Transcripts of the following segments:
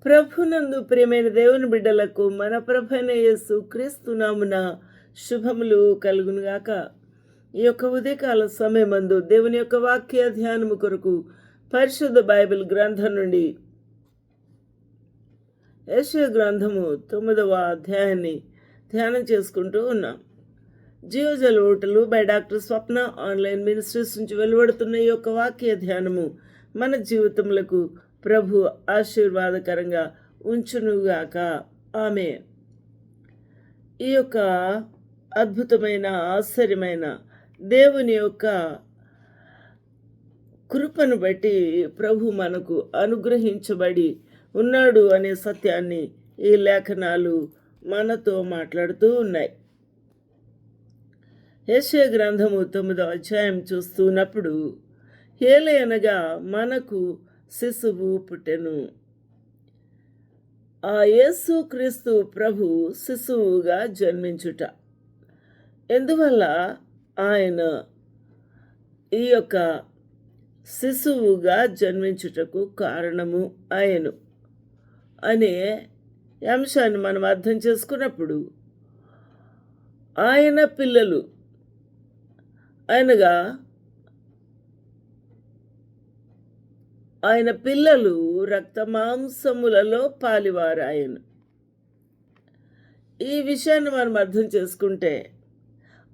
ప్రభునందు ప్రియమైన దేవుని బిడ్డలకు మన ప్రభైన యేసు క్రీస్తు నామున శుభములు కలుగునుగాక. ఈ యొక్క ఉదయకాల సమయమందు దేవుని యొక్క వాక్య ధ్యానము కొరకు పరిశుద్ధ బైబిల్ గ్రంథం నుండి యెషయా గ్రంథము 9వ అధ్యాయాన్ని ధ్యానం చేసుకుంటూ ఉన్నాం. జీవజల ఓటలు by doctor Swapna online ministries నుంచి వెలువడుతున్న ఈ యొక్క వాక్య ధ్యానము మన జీవితములకు ప్రభు ఆశీర్వాదకరంగా ఉంచునుగాక. ఆమె ఈ యొక్క అద్భుతమైన ఆశ్చర్యమైన దేవుని యొక్క కృపను బట్టి ప్రభు మనకు అనుగ్రహించబడి ఉన్నాడు అనే సత్యాన్ని ఈ లేఖనాలు మనతో మాట్లాడుతూ ఉన్నాయి. యెషయా గ్రంథము 9వ అధ్యాయం చూస్తున్నప్పుడు ఏలయనగా మనకు శిశువు పుట్టెను. ఆ యేసు క్రీస్తు ప్రభు శిశువుగా జన్మించుట, ఎందువల్ల ఆయన ఈ యొక్క శిశువుగా జన్మించుటకు కారణము ఆయను అనే అంశాన్ని మనం అర్థం చేసుకున్నప్పుడు, ఆయన పిల్లలు అనగా ఆయన పిల్లలు రక్తమాంసములలో పాలివారాయను. ఈ విషయాన్ని మనం అర్థం చేసుకుంటే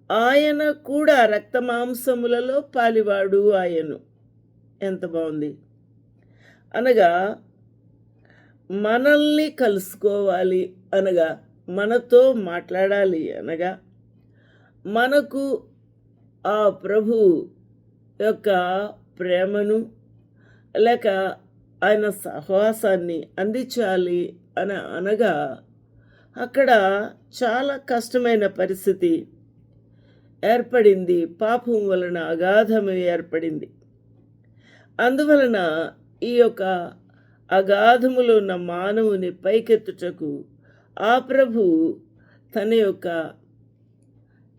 ఆయన కూడా రక్తమాంసములలో పాలివాడు ఆయను. ఎంత బాగుంది! అనగా మనల్ని కలుసుకోవాలి అనగా, మనతో మాట్లాడాలి అనగా, మనకు ఆ ప్రభు యొక్క ప్రేమను లేక ఆయన సహవాసాన్ని అందించాలి అని అనగా, అక్కడ చాలా కష్టమైన పరిస్థితి ఏర్పడింది. పాపం వలన అగాధము ఏర్పడింది. అందువలన ఈ యొక్క అగాధములో ఉన్న మానవుని పైకెత్తుటకు ఆ ప్రభు తన యొక్క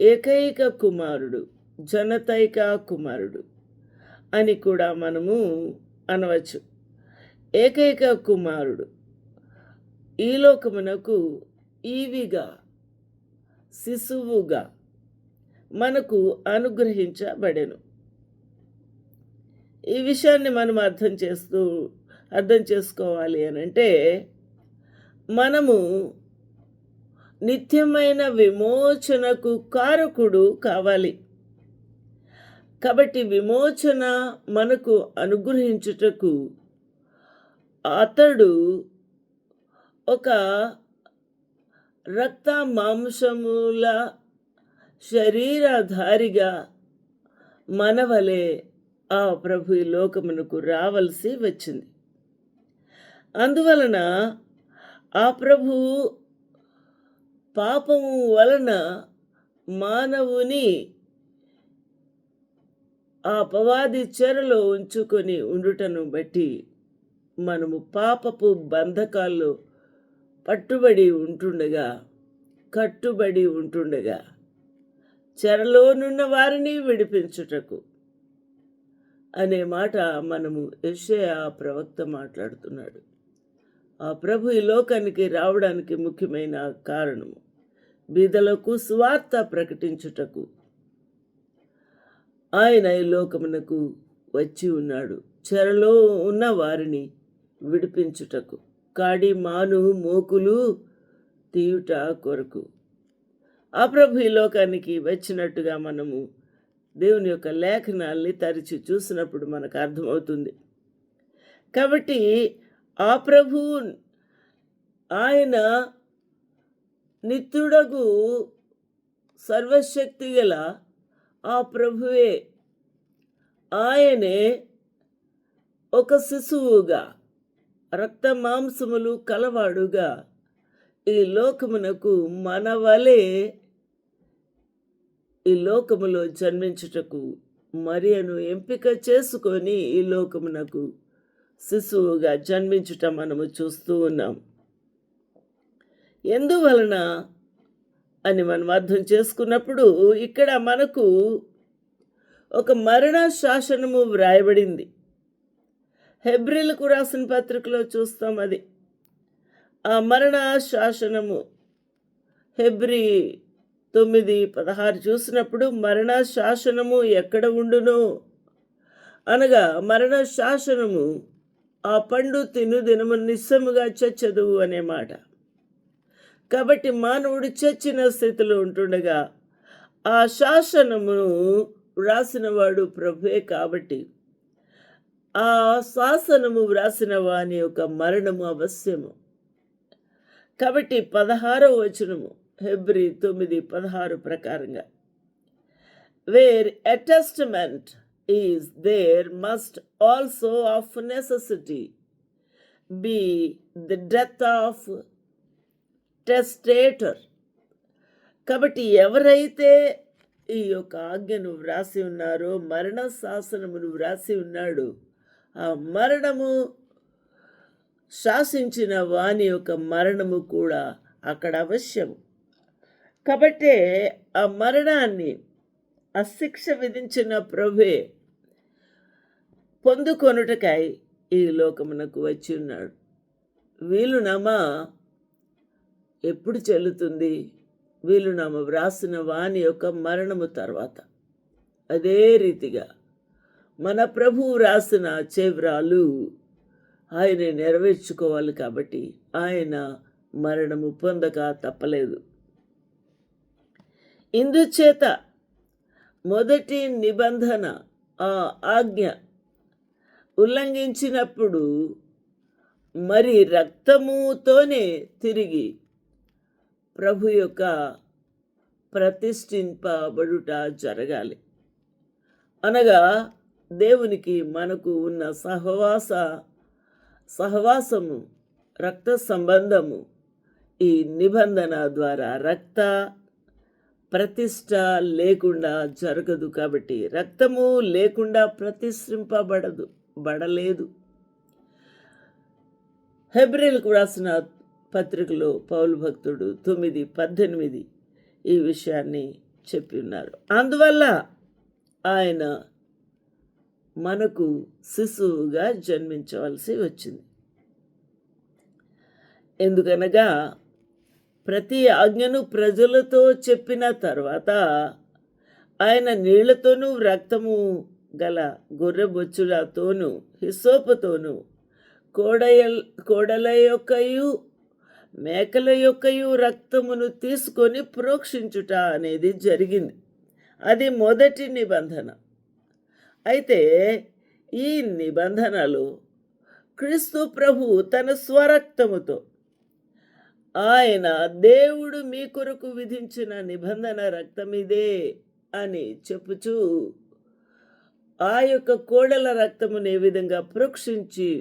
ఏకైక కుమారుడు, జనతైక కుమారుడు అని కూడా మనము అనవచ్చు. ఏకైక కుమారుడు ఈ లోకమునకు ఈవిగా, శిశువుగా మనకు అనుగ్రహించబడెను. ఈ విషయాన్ని మనం అర్థం చేసుకోవాలి అని అంటే, మనము నిత్యమైన విమోచనకు కారకుడు కావాలి. కాబట్టి విమోచన మనకు అనుగ్రహించుటకు అతడు ఒక రక్త మాంసముల శరీరధారిగా మనవలే ఆ ప్రభు ఈ లోకమునకు రావలసి వచ్చింది. అందువలన ఆ ప్రభు పాపము వలన మానవుని ఆ అపవాది చెరలో ఉంచుకొని ఉండుటను బట్టి మనము పాపపు బంధకాల్లో కట్టుబడి ఉంటుండగా చెరలోనున్న వారిని విడిపించుటకు అనే మాట మనము యెషయా ప్రవక్త మాట్లాడుతున్నాడు. ఆ ప్రభు ఈ లోకానికి రావడానికి ముఖ్యమైన కారణము బీదలకు సువార్త ప్రకటించుటకు ఆయన ఈ లోకమునకు వచ్చి ఉన్నాడు. చెరలో ఉన్న వారిని విడిపించుటకు, కాడి మాను మోకులు తీయుట కొరకు ఆ ప్రభు ఈ లోకానికి వచ్చినట్టుగా మనము దేవుని యొక్క లేఖనాల్ని తరిచి చూసినప్పుడు మనకు అర్థమవుతుంది. కాబట్టి ఆ ప్రభు ఆయన నిత్యుడగు సర్వశక్తి గల ఆ ప్రభువే, ఆయనే ఒక శిశువుగా రక్త మాంసములు కలవాడుగా ఈ లోకమునకు మనవలే ఈ లోకములో జన్మించుటకు మరియను ఎంపిక చేసుకొని ఈ లోకమునకు శిశువుగా జన్మించుట మనము చూస్తూ ఉన్నాం. ఎందువలన అని మనం అర్థం చేసుకున్నప్పుడు, ఇక్కడ మనకు ఒక మరణ శాసనము వ్రాయబడింది. హెబ్రీలకు రాసిన పత్రికలో చూస్తాం. అది ఆ మరణ శాసనము హెబ్రీ 9:16 చూసినప్పుడు మరణ శాసనము ఎక్కడ ఉండును అనగా మరణ శాసనము ఆ పండు తిను దినము నిస్సముగా చచ్చదు అనే మాట. కాబట్టి మానవుడు చచ్చిన స్థితిలో ఉంటుండగా ఆ శాసనమును వ్రాసినవాడు ప్రభువే. కాబట్టి ఆ శాసనము వ్రాసిన వాని యొక్క మరణము అవశ్యము. కాబట్టి 16వ వచనము హెబ్రీ 9:16 ప్రకారంగా, where a testament is there must also of necessity be the death of testator. కాబట్టి ఎవరైతే ఈ యొక్క ఆజ్ఞను వ్రాసి ఉన్నారో, మరణ శాసనమును వ్రాసి ఉన్నాడు, ఆ మరణము శాసించిన వాని యొక్క మరణము కూడా అక్కడ అవశ్యము. కాబట్టే ఆ మరణాన్ని, ఆ శిక్ష విధించిన ప్రభువే పొందుకొనుటకై ఈ లోకమునకు వచ్చి ఉన్నాడు. వీలునామా ఎప్పుడు చెల్లుతుంది? వీలునామా వ్రాసిన వాని యొక్క మరణము తర్వాత. అదే రీతిగా మన ప్రభువు రాసిన చేవ్రాలు ఆయన నెరవేర్చుకోవాలి. కాబట్టి ఆయన మరణము పొందక తప్పలేదు. ఇందుచేత మొదటి నిబంధన ఆ ఆజ్ఞ ఉల్లంఘించినప్పుడు మరి రక్తముతోనే తిరిగి ప్రభు యొక్క ప్రతిష్ఠింపబడుట జరగాలి. అనగా దేవునికి మనకు ఉన్న సహవాసము, రక్త సంబంధము ఈ నిబంధన ద్వారా రక్త ప్రతిష్ఠ లేకుండా జరగదు. కాబట్టి రక్తము లేకుండా బడలేదు. హెబ్రీలకు రాసిన పత్రికలో పౌలు భక్తుడు 9:18 ఈ విషయాన్ని చెప్పి ఉన్నారు. అందువల్ల ఆయన మనకు శిశువుగా జన్మించవలసి వచ్చింది. ఎందుకనగా ప్రతి ఆజ్ఞను ప్రజలతో చెప్పిన తర్వాత ఆయన నీళ్లతోనూ రక్తము గల గొర్రె బొచ్చులతోనూ హిస్సోపుతోనూ కోడల యొక్కయు మేకల యొక్కయు రక్తమును తీసుకొని ప్రోక్షించుట అనేది జరిగింది. అది మొదటి నిబంధన. అయితే ఈ నిబంధనలు క్రీస్తు ప్రభువు తన స్వరక్తముతో, ఆయన దేవుడు మీ కొరకు విధించిన నిబంధన రక్తమిదే అని చెప్పుచూ ఆ యొక్క కోడల రక్తమును ఏ విధంగా ప్రోక్షించి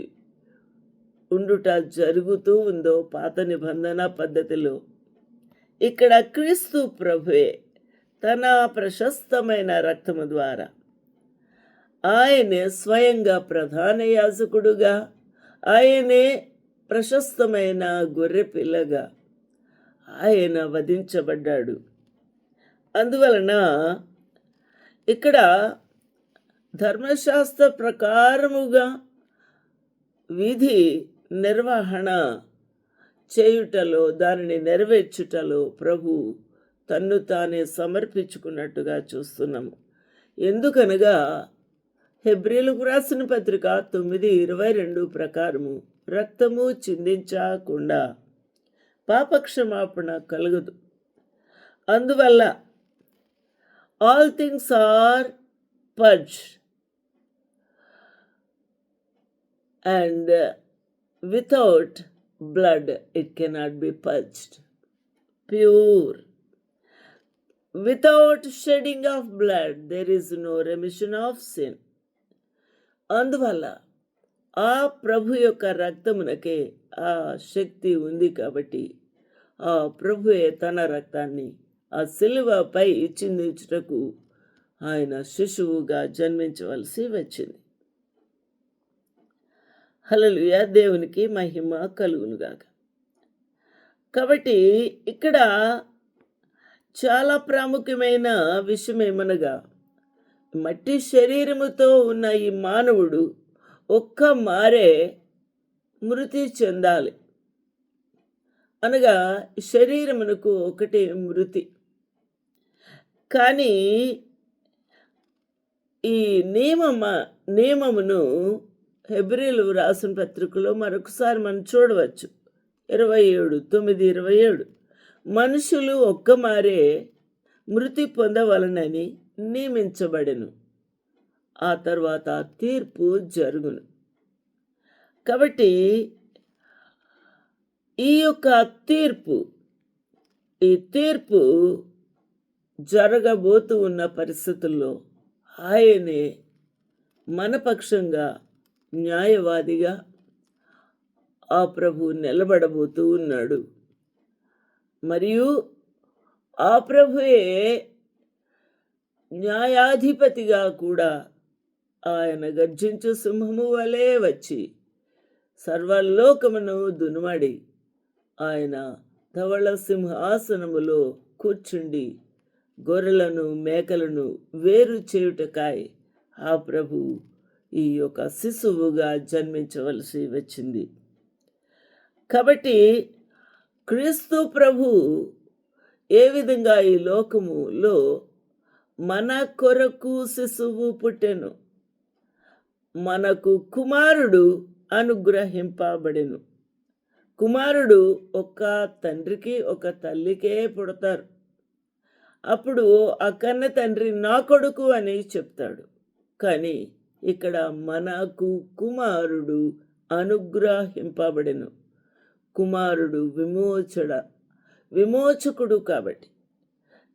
ఉండుట జరుగుతూ ఉందో పాత నిబంధన పద్ధతిలో, ఇక్కడ క్రీస్తు ప్రభువే తన ప్రశస్తమైన రక్తము ద్వారా ఆయనే స్వయంగా ప్రధాన యాజకుడుగా, ఆయనే ప్రశస్తమైన గొర్రె పిల్లగా ఆయన వధించబడ్డాడు. అందువలన ఇక్కడ ధర్మశాస్త్ర ప్రకారముగా విధి నిర్వహణ చేయుటలో, దానిని నెరవేర్చుటలో ప్రభు తన్ను తానే సమర్పించుకున్నట్టుగా చూస్తున్నాము. ఎందుకనగా హెబ్రీలకు రాసిన పత్రిక 9:22 ప్రకారము రక్తము చిందించకుండా పాపక్షమాపణ కలుగదు. అందువల్ల all things are purged and without blood it cannot be purged. Pure. Without shedding of blood there is no remission of sin. అందువల్ల ఆ ప్రభు యొక్క రక్తమునకే ఆ శక్తి ఉంది. కాబట్టి ఆ ప్రభువే తన రక్తాన్ని ఆ సిలువపై చిందించుటకు ఆయన శిశువుగా జన్మించవలసి వచ్చింది. హల్లెలూయా, దేవునికి మహిమ కలుగునుగాక. కాబట్టి ఇక్కడ చాలా ప్రాముఖ్యమైన విషయం ఏమనగా, మట్టి శరీరముతో ఉన్న ఈ మానవుడు ఒక్క మారే మృతి చెందాలి. అనగా శరీరమునకు ఒకటే మృతి. కానీ ఈ నియమమును హెబ్రీలు రాసిన పత్రికలో మరొకసారి మనం చూడవచ్చు. 27:9-27 మనుషులు ఒక్కమారే మృతి పొందవలనని నియమించబడెను, ఆ తర్వాత తీర్పు జరుగును. కాబట్టి ఈ యొక్క తీర్పు జరగబోతూ ఉన్న పరిస్థితుల్లో ఆయనే మన పక్షంగా న్యాయవాదిగా ఆ ప్రభు నిలబడబోతూ ఉన్నాడు. మరియు ఆ ప్రభువే న్యాయాధిపతిగా కూడా ఆయన గర్జించు సింహము వలె వచ్చి సర్వలోకమును దునుమాడి ఆయన ధవళ సింహాసనములో కూర్చుండి గొర్రెలను మేకలను వేరు చేయుటకాయ ఆ ప్రభు ఈ యొక్క శిశువుగా జన్మించవలసి వచ్చింది. కాబట్టి క్రీస్తు ప్రభు ఏ విధంగా ఈ లోకములో మన కొరకు శిశువు పుట్టెను, మనకు కుమారుడు అనుగ్రహింపబడెను. కుమారుడు ఒక తండ్రికి ఒక తల్లికే పుడతారు. అప్పుడు ఆ కన్న తండ్రి నా కొడుకు అని చెప్తాడు. కానీ ఇక్కడ మనకు కుమారుడు అనుగ్రహింపబడెను. కుమారుడు విమోచకుడు కాబట్టి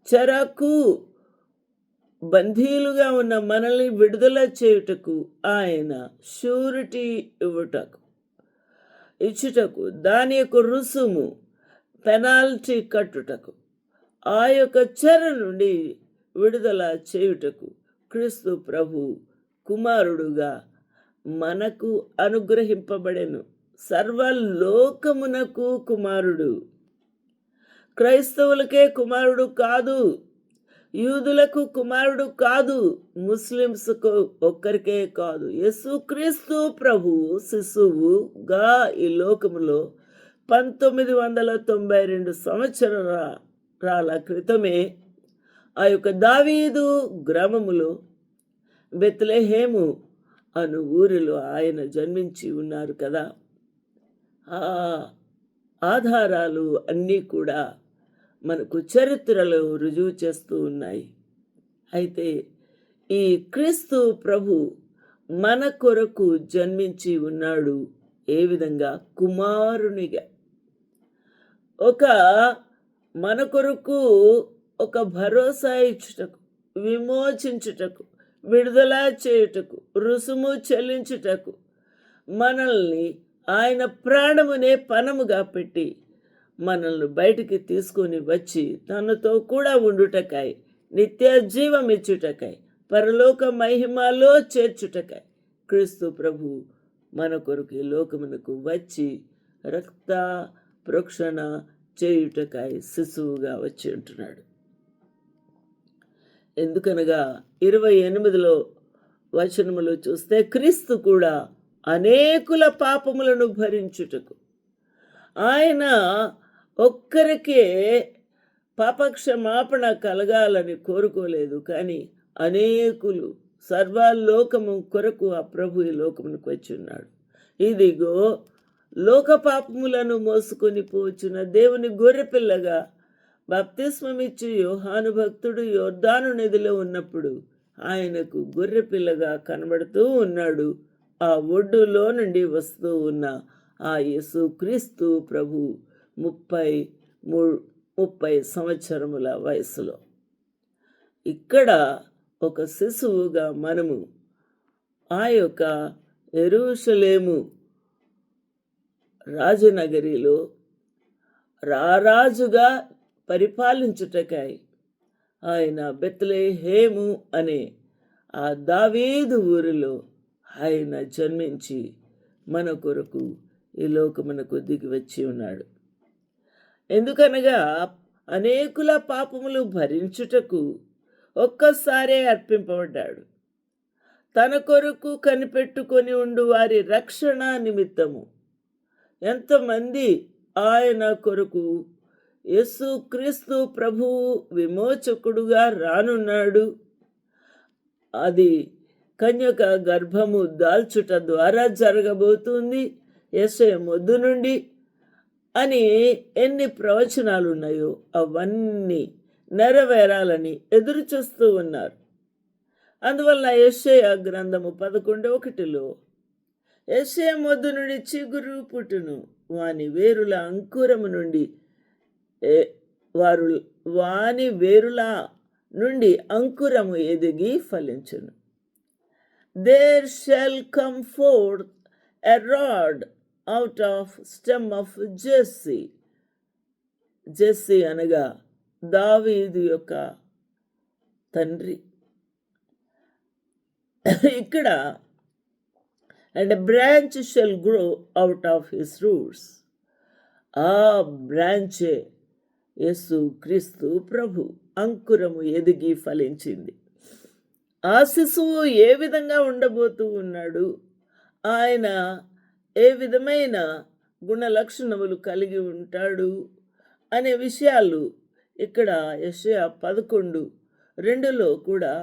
చెరకు బందీలుగా ఉన్న మనల్ని విడుదల చేయుటకు ఆయన షూరిటీ ఇచ్చుటకు దాని యొక్క రుసుము పెనాల్టీ కట్టుటకు ఆ యొక్క చెర నుండి విడుదల చేయుటకు క్రీస్తు ప్రభు కుమారుడుగా మనకు అనుగ్రహింపబడెను. సర్వలోకమునకు కుమారుడు. క్రైస్తవులకే కుమారుడు కాదు, యూదులకు కుమారుడు కాదు, ముస్లిమ్స్కు ఒక్కరికే కాదు. యేసుక్రీస్తు ప్రభు శిశువుగా ఈ లోకములో 1992 సంవత్సరాల క్రితమే ఆ యొక్క దావీదు గ్రామములో బెత్లెహేము అను ఊరిలో ఆయన జన్మించి ఉన్నారు కదా. ఆ ఆధారాలు అన్నీ కూడా మనకు చరిత్రలో రుజువు చేస్తూ ఉన్నాయి. అయితే ఈ క్రీస్తు ప్రభు మన కొరకు జన్మించి ఉన్నాడు. ఏ విధంగా? కుమారునిగా. మన కొరకు ఒక భరోసా ఇచ్చుటకు, విమోచించుటకు, విడుదల చేయుటకు, రుసుము చెల్లించుటకు మనల్ని ఆయన ప్రాణమునే పణముగా పెట్టి మనల్ని బయటికి తీసుకొని వచ్చి తనతో కూడా ఉండుటకై, నిత్య జీవం ఇచ్చుటకై, పరలోక మహిమలో చేర్చుటకై క్రీస్తు ప్రభు మన కొరకు ఈ లోకమునకు వచ్చి రక్త ప్రోక్షణ చేయుటకై శిశువుగా వచ్చి ఉంటున్నాడు. ఎందుకనగా 28 వచనములో చూస్తే క్రీస్తు కూడా అనేకుల పాపములను భరించుటకు, ఆయన ఒక్కరికే పాపక్షమాపణ కలగాలని కోరుకోలేదు, కానీ అనేకులు సర్వలోకము కొరకు ఆ ప్రభు ఈ లోకమునకు వచ్చి ఉన్నాడు. ఇదిగో లోక పాపములను మోసుకొని పోచున్న దేవుని గొర్రెపిల్లగా బాప్తిస్మమిచ్చి యోహాను భక్తుడు యోర్దాను నదిలో ఉన్నప్పుడు ఆయనకు గొర్రెపిల్లగా కనబడుతూ ఉన్నాడు. ఆ ఒడ్డులో నుండి వస్తూ ఉన్న ఆ యేసు క్రీస్తు ప్రభు 30 సంవత్సరముల వయసులో ఇక్కడ ఒక శిశువుగా మనము ఆ యొక్క యెరూషలేము రాజనగరిలో రారాజుగా పరిపాలించుటకై ఆయన బెత్లెహేము అనే ఆ దావీదు ఊరిలో ఆయన జన్మించి మన కొరకు ఈ లోకమునకు దిగి వచ్చి ఉన్నాడు. ఎందుకనగా అనేకుల పాపములు భరించుటకు ఒక్కసారే అర్పింపబడ్డాడు. తన కొరకు కనిపెట్టుకొని ఉండు వారి రక్షణ నిమిత్తము ఎంతమంది ఆయన కొరకు యేసుక్రీస్తు ప్రభువు విమోచకుడుగా రానున్నాడు. అది కన్యక గర్భము దాల్చుట ద్వారా జరగబోతుంది యేసయ్య మొద్దు నుండి అని ఎన్ని ప్రవచనాలు ఉన్నాయో అవన్నీ నెరవేరాలని ఎదురు చూస్తూ ఉన్నారు. అందువల్ల యెషయా గ్రంథము 11:1 యెషయా మొద్దు నుండి చిగురు పుట్టును, వాని వేరుల అంకురము నుండి వాని వేరుల నుండి అంకురము ఎదిగి ఫలించును. There shall come forth a rod out of stem of Jesse. Jesse అనగా దావీదు యొక్క తండ్రి. ఇక్కడ and branch shall grow out of his roots. ఆ బ్రాంచే యేసు క్రీస్తు ప్రభు. అంకురము ఎదిగి ఫలించింది. ఆ శిశువు ఏ విధంగా ఉండబోతూ ఉన్నాడు, ఆయన ఏ విధమైన గుణలక్షణములు కలిగి ఉంటాడు అనే విషయాలు ఇక్కడ యెషయా 11:2 కూడా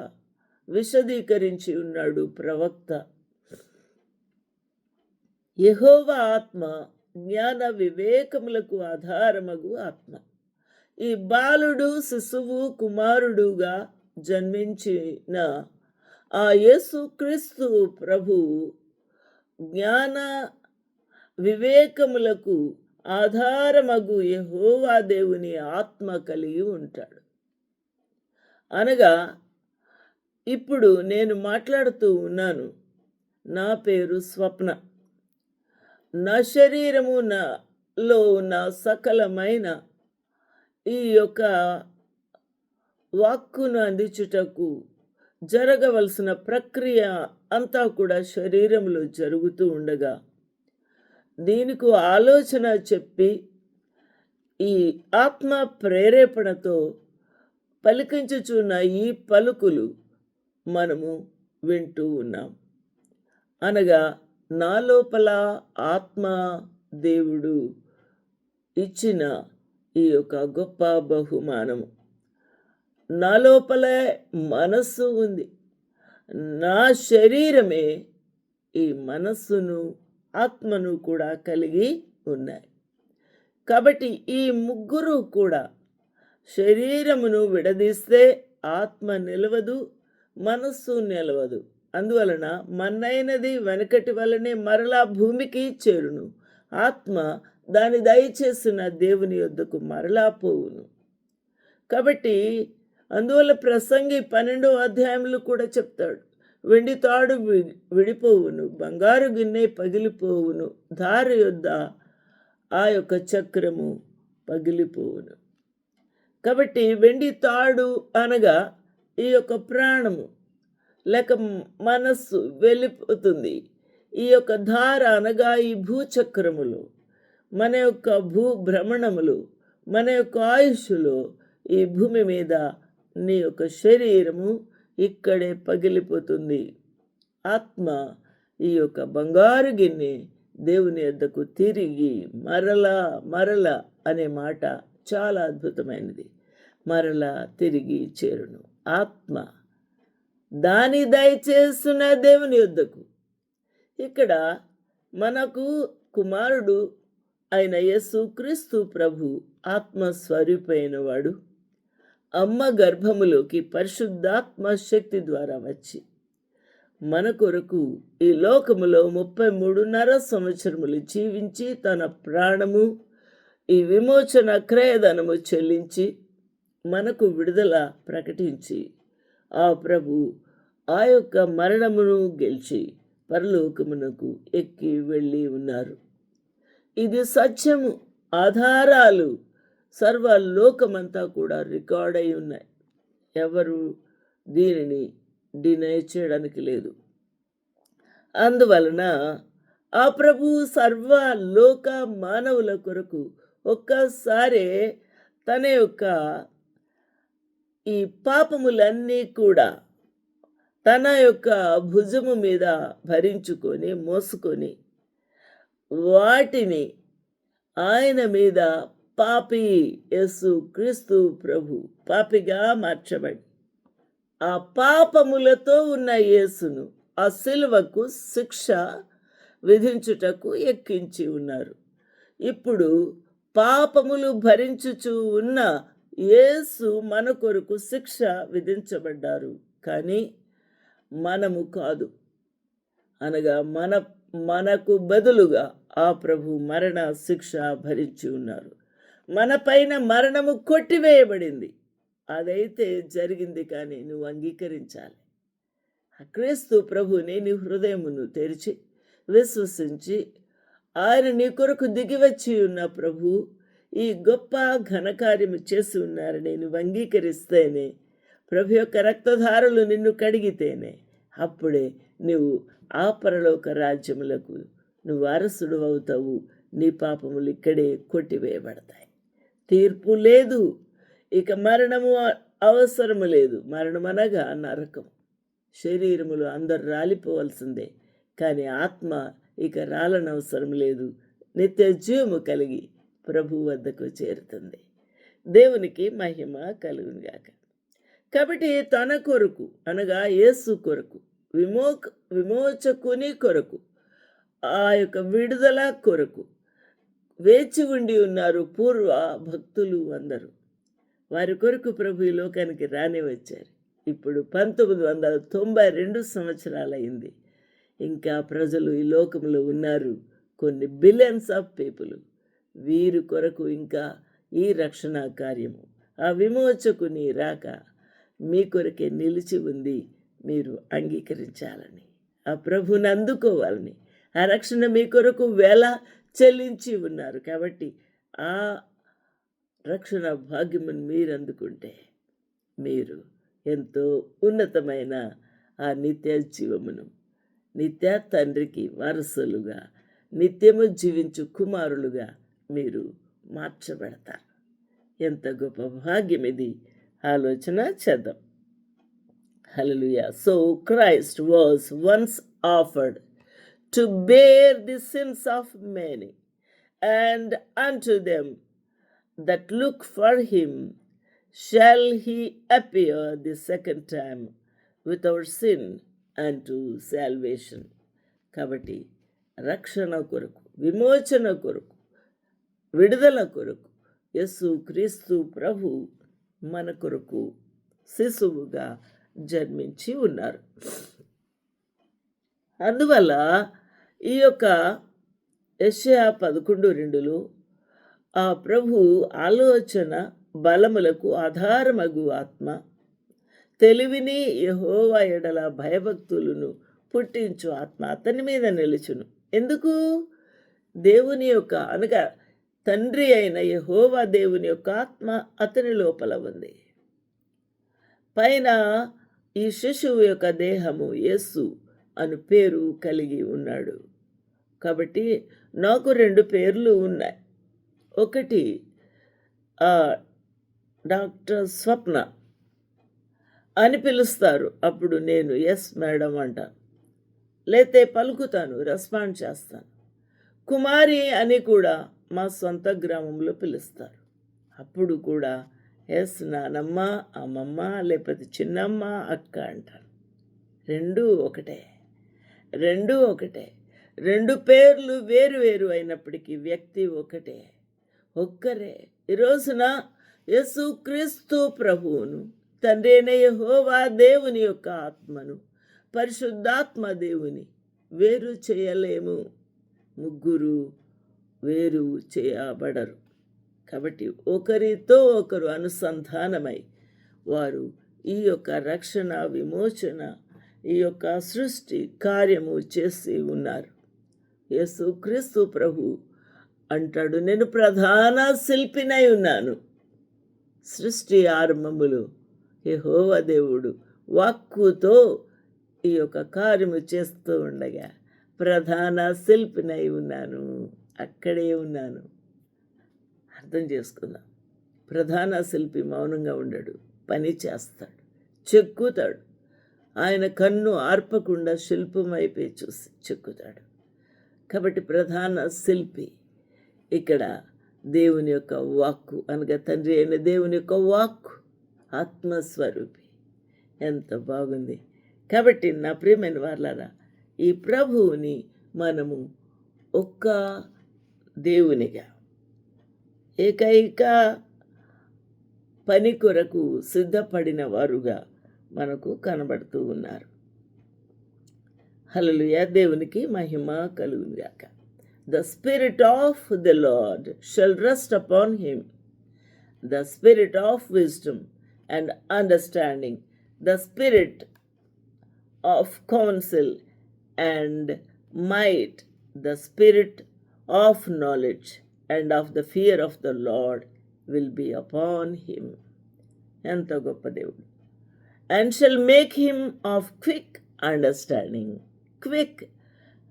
విశదీకరించి ఉన్నాడు ప్రవక్త. యెహోవా ఆత్మ జ్ఞాన వివేకములకు ఆధారమగు ఆత్మ. ఈ బాలుడు శిశువు కుమారుడుగా జన్మించిన ఆ యేసుక్రీస్తు ప్రభు జ్ఞాన వివేకములకు ఆధారమగు యెహోవా దేవుని ఆత్మ కలిగి ఉంటాడు. అనగా ఇప్పుడు నేను మాట్లాడుతూ ఉన్నాను, నా పేరు స్వప్న. నా శరీరము నాలో ఉన్న సకలమైన ఈ యొక్క వాక్కును అందించుటకు జరగవలసిన ప్రక్రియ అంతా కూడా శరీరంలో జరుగుతూ ఉండగా దీనికి ఆలోచన చెప్పి ఈ ఆత్మ ప్రేరేపణతో పలికించుచున్న ఈ పలుకులు మనము వింటూ ఉన్నాం. అనగా నా లోపల ఆత్మ దేవుడు ఇచ్చిన ఈ యొక్క గొప్ప బహుమానము. నా లోపలే మనస్సు ఉంది. నా శరీరమే ఈ మనస్సును ఆత్మను కూడా కలిగి ఉన్నాయి. కాబట్టి ఈ ముగ్గురు కూడా శరీరమును విడదీస్తే ఆత్మ నిలవదు, మనస్సు నిలవదు. అందువలన మన్నైనది వెనకటి వలనే మరలా భూమికి చేరును, ఆత్మ దాని దయచేసిన దేవుని యొద్దకు మరలా పోవును. కాబట్టి అందువల్ల ప్రసంగి 12వ అధ్యాయంలో కూడా చెప్తాడు, వెండి తాడు విడిపోవును, బంగారు గిన్నె పగిలిపోవును, దారి యొద్ద ఆ యొక్క చక్రము పగిలిపోవును. కాబట్టి వెండి తాడు అనగా ఈ యొక్క ప్రాణము లేక మనస్సు వెళ్ళిపోతుంది. ఈ యొక్క ధార అనగా ఈ భూచక్రములు, మన యొక్క భ్రమణములు, మన యొక్క ఆయుష్లో ఈ భూమి మీద నీ యొక్క శరీరము ఇక్కడే పగిలిపోతుంది. ఆత్మ ఈ యొక్క బంగారు గిన్నె దేవుని యొద్దకు తిరిగి మరల అనే మాట చాలా అద్భుతమైనది. మరలా తిరిగి చేరును. ఆత్మ దాని దయచేస్తున్న దేవుని యొద్దకు. ఇక్కడ మనకు కుమారుడు అయిన యేసుక్రీస్తు ప్రభు ఆత్మస్వరూపైన వాడు అమ్మ గర్భములోకి పరిశుద్ధాత్మ శక్తి ద్వారా వచ్చి మన కొరకు ఈ లోకములో 33.5 సంవత్సరములు జీవించి తన ప్రాణము ఈ విమోచన క్రయధనము చెల్లించి మనకు విడుదల ప్రకటించి ఆ ప్రభు ఆ యొక్క మరణమును గెలిచి పరలోకమునకు ఎక్కి వెళ్ళి ఉన్నారు. ఇది సత్యము. ఆధారాలు సర్వలోకమంతా కూడా రికార్డ్ అయి ఉన్నాయి. ఎవరు దీనిని డినై చేయడానికి లేదు. అందువలన ఆ ప్రభు సర్వలోక మానవుల కొరకు ఒక్కసారే తన యొక్క ఈ పాపములన్నీ కూడా తన యొక్క భుజము మీద భరించుకొని మోసుకొని వాటిని ఆయన మీద పాపి యేసు క్రీస్తు ప్రభు పాపిగా మార్చబడి ఆ పాపములతో ఉన్న యేసును ఆ సిలువకు శిక్ష విధించుటకు ఎక్కించి ఉన్నారు. ఇప్పుడు పాపములు భరించుచు ఉన్న యేసు మన కొరకు శిక్ష విధించబడ్డారు, కానీ మనము కాదు. అనగా మనకు బదులుగా ఆ ప్రభు మరణ శిక్ష భరించి ఉన్నారు. మన పైన మరణము కొట్టివేయబడింది. అదైతే జరిగింది, కానీ నువ్వు అంగీకరించాలి. క్రీస్తు ప్రభుని నీ హృదయమును తెరిచి విశ్వసించి ఆయన నీ కొరకు దిగివచ్చి ఉన్న ప్రభు ఈ గొప్ప ఘనకార్యము చేసి ఉన్నారని నువ్వు అంగీకరిస్తేనే, ప్రభు యొక్క రక్తధారలు నిన్ను కడిగితేనే అప్పుడే నువ్వు ఆ పరలోక రాజ్యములకు నువ్వు వారసుడు అవుతావు. నీ పాపములు ఇక్కడే కొట్టివేయబడతాయి. తీర్పు లేదు, ఇక మరణము అవసరము లేదు. మరణం అనగా నరకం. శరీరములు అందరు రాలిపోవలసిందే, కానీ ఆత్మ ఇక రాలనవసరం లేదు. నిత్య జీవము కలిగి ప్రభు వద్దకు చేరుతుంది. దేవునికి మహిమ కలుగునుగాక. కాబట్టి తన కొరకు అనగా యేసు కొరకు విమోచకుని కొరకు ఆ యొక్క విడుదల కొరకు వేచి ఉండి ఉన్నారు పూర్వ భక్తులు అందరూ. వారి కొరకు ప్రభు ఈ లోకానికి రాని వచ్చారు. ఇప్పుడు 1992 సంవత్సరాలైంది. ఇంకా ప్రజలు ఈ లోకంలో ఉన్నారు, కొన్ని బిలియన్స్ ఆఫ్ పీపుల్. వీరి కొరకు ఇంకా ఈ రక్షణ కార్యము, ఆ విమోచకుని రాక మీ కొరకే నిలిచి ఉంది. మీరు అంగీకరించాలని, ఆ ప్రభుని అందుకోవాలని, ఆ రక్షణ మీ కొరకు వేల చెల్లించి ఉన్నారు. కాబట్టి ఆ రక్షణ భాగ్యమును మీరు అందుకుంటే మీరు ఎంతో ఉన్నతమైన ఆ నిత్య జీవమును, నిత్య తండ్రికి వారసులుగా, నిత్యము జీవించు కుమారులుగా మీరు మార్చబడతారు. ఎంత గొప్ప భాగ్యం ఇది! ఆలోచన చేద్దాం. హల్లెలూయా. So Christ was once offered to bear the sins of many, and unto them that look for him shall he appear the second time without sin unto salvation. కాబట్టి రక్షణ కొరకు, విమోచన కొరకు, విడుదల కొరకు యేసు క్రీస్తు ప్రభు మన కొరకు శిశువుగా జన్మించి ఉన్నారు. అందువల్ల ఈ యొక్క యెషయా 11:2లో ఆ ప్రభు ఆలోచన బలములకు ఆధారమగు ఆత్మ, తెలివిని యెహోవా ఎడల భయభక్తులను పుట్టించు ఆత్మ అతని మీద నిలుచును. ఎందుకు? దేవుని యొక్క అనగా తండ్రి అయిన యెహోవా దేవుని యొక్క ఆత్మ అతని లోపల ఉంది. పైన ఈ శిశువు యొక్క దేహము యేసు అను పేరు కలిగి ఉన్నాడు. కాబట్టి నాకు 2 పేర్లు ఉన్నాయి. ఒకటి డాక్టర్ స్వప్న అని పిలుస్తారు. అప్పుడు నేను ఎస్ మేడం అంటాను, లేతే పలుకుతాను, రెస్పాండ్ చేస్తాను. కుమారి అని కూడా మా సొంత గ్రామంలో పిలుస్తారు. అప్పుడు కూడా ఎస్ నానమ్మ, అమ్మమ్మ, లేకపోతే చిన్నమ్మ, అక్క అంటాను. రెండూ ఒకటే. 2 పేర్లు వేరు వేరు అయినప్పటికీ వ్యక్తి ఒకటే, ఒక్కరే. ఈ రోజున యేసు క్రీస్తు ప్రభువును, తండ్రి అయిన యెహోవా దేవుని యొక్క ఆత్మను, పరిశుద్ధాత్మ దేవుని వేరు చేయలేము. ముగ్గురు వేరు చేయబడరు. కాబట్టి ఒకరితో ఒకరు అనుసంధానమై వారు ఈ యొక్క రక్షణ, విమోచన, ఈ యొక్క సృష్టి కార్యము చేసి ఉన్నారు. యేసు క్రీస్తు ప్రభు అంటాడు, నేను ప్రధాన శిల్పినై ఉన్నాను. సృష్టి ఆరంభములు యెహోవా దేవుడు వాక్కుతో ఈ యొక్క కార్యము చేస్తూ ఉండగా ప్రధాన శిల్పినై ఉన్నాను, అక్కడే ఉన్నాను. అర్థం చేసుకుందాం. ప్రధాన శిల్పి మౌనంగా ఉండడు, పని చేస్తాడు, చెక్కుతాడు. ఆయన కన్ను ఆర్పకుండా శిల్పం వైపే చూసి చెక్కుతాడు. కాబట్టి ప్రధాన శిల్పి ఇక్కడ దేవుని యొక్క వాక్కు అనగా తండ్రి అయిన దేవుని యొక్క వాక్కు ఆత్మస్వరూపి. ఎంత బాగుంది. కాబట్టి నా ప్రియమైన వారలారా, ఈ ప్రభువుని మనము ఒక్క దేవునిగా ఏకైక పని కొరకు సిద్ధపడిన వారుగా మనకు కనబడుతూ ఉన్నారు. హల్లెలూయా, దేవునికి మహిమ కలుగునుగాక. The Spirit of the Lord shall rest upon him, the Spirit of wisdom and understanding, the Spirit of counsel and might, the Spirit of knowledge and of the fear of the Lord will be upon him. ఎంత గొప్ప దేవుడు. And shall make him of quick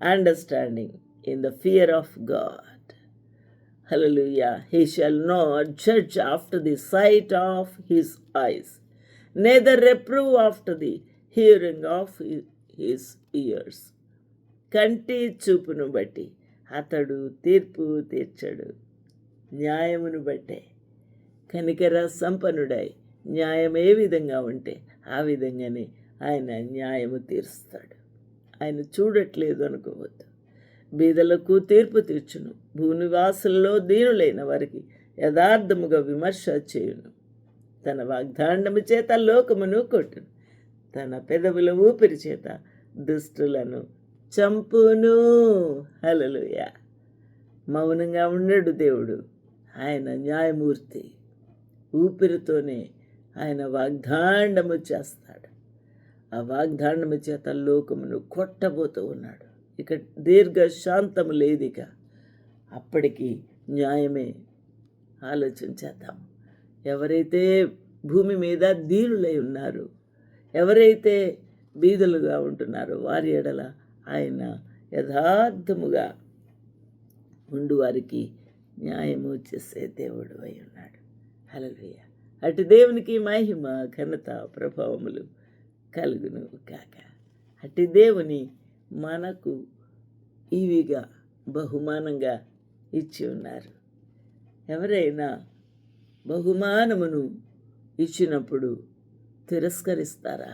understanding in the fear of God. Hallelujah. He shall not judge after the sight of his eyes, neither reprove after the hearing of his ears. కంటి చూపును బట్టి అతడు తీర్పు తీర్చడు, న్యాయమును బట్టే. కనికర సంపన్నుడై న్యాయం ఏ విధంగా ఉంటే ఆ విధంగానే ఆయన న్యాయము తీరుస్తాడు. ఆయన చూడట్లేదు అనుకోవద్దు. బీదలకు తీర్పు తీర్చును, భూనివాసుల్లో దీనులైన వారికి యథార్థముగా విమర్శ చేయును. తన వాగ్దాండము చేత లోకమును కొట్టును, తన పెదవుల ఊపిరి చేత దుష్టులను చంపును. హల్లెలూయా. మౌనంగా ఉండడు దేవుడు. ఆయన న్యాయమూర్తి. ఊపిరితోనే ఆయన వాగ్దాండము చేస్తాడు. ఆ వాగ్దాండము చేత లోకమును కొట్టబోతూ ఉన్నాడు. ఇక దీర్ఘ శాంతము లేదిక. అప్పటికి న్యాయమే. ఆలోచన చేద్దాం. ఎవరైతే భూమి మీద దీనులై ఉన్నారు, ఎవరైతే బీదలుగా ఉంటున్నారో వారి ఎడల ఆయన యథార్థముగా ఉండు వారికి న్యాయము చేసే దేవుడు అయి ఉన్నాడు. హల్లెలూయా. అటు దేవునికి మహిమ ఘనత ప్రభావములు కలుగును కాక. అటు దేవుని మనకు ఇవిగా బహుమానంగా ఇచ్చి ఉన్నారు. ఎవరైనా బహుమానమును ఇచ్చినప్పుడు తిరస్కరిస్తారా?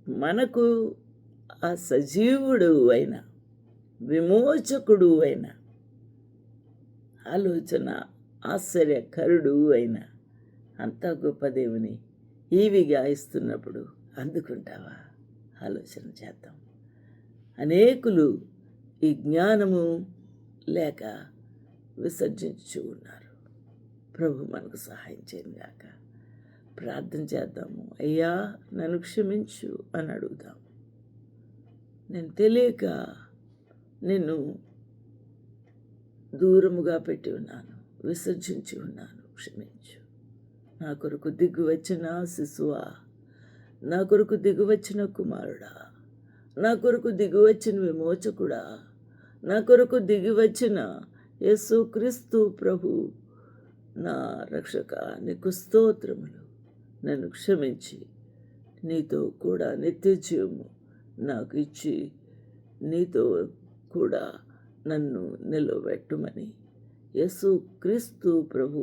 మనకు ఆ సజీవుడు అయిన విమోచకుడు అయిన ఆలోచన ఆశ్చర్యకరుడు అయిన అంత గొప్ప దేవుని ఈవిగా ఇస్తున్నప్పుడు అందుకుంటావా? ఆలోచన చేద్దాం. అనేకులు ఈ జ్ఞానము లేక విసర్జించు ఉన్నారు. ప్రభు మనకు సహాయం చేయను గాక. ప్రార్థన చేద్దాము. అయ్యా నన్ను క్షమించు అని అడుగుదాము. నేను తెలియక నిన్ను దూరముగా పెట్టి ఉన్నాను, విసర్జించి ఉన్నాను, క్షమించు. నా కొరకు దిగు వచ్చిన శిశువా, నా కొరకు దిగు వచ్చిన కుమారుడా, నా కొరకు దిగు వచ్చిన విమోచకుడా, నా కొరకు దిగి వచ్చిన యేసుక్రీస్తు ప్రభు నా రక్షక, నీకు స్తోత్రములు. నన్ను క్షమించి నీతో కూడా నిత్య జీవము నాకు ఇచ్చి నీతో కూడా నన్ను నిలబెట్టుమని యేసుక్రీస్తు ప్రభు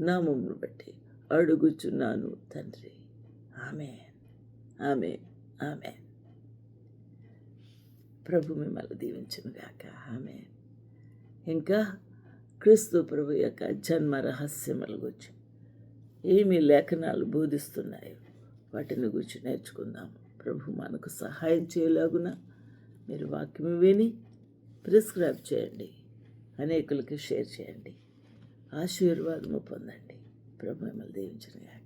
నామమును బట్టి అడుగుచున్నాను తండ్రి. ఆమేన్, ఆమేన్, ఆమేన్. ప్రభు మిమ్మల్ని దీవించును గాక. ఆమేన్. ఇంకా క్రీస్తు ప్రభు యొక్క జన్మ రహస్యముల గురించి ఏమి లేఖనాలు బోధిస్తున్నాయో వాటిని గురించి నేర్చుకుందాము. ప్రభు మనకు సహాయం చేయలాగున మీరు వాక్యం విని ప్రిస్క్రైబ్ చేయండి, అనేకులకి షేర్ చేయండి, ఆశీర్వాదము పొందండి. ప్రభు మిమ్మల్ని దీవించును గాక.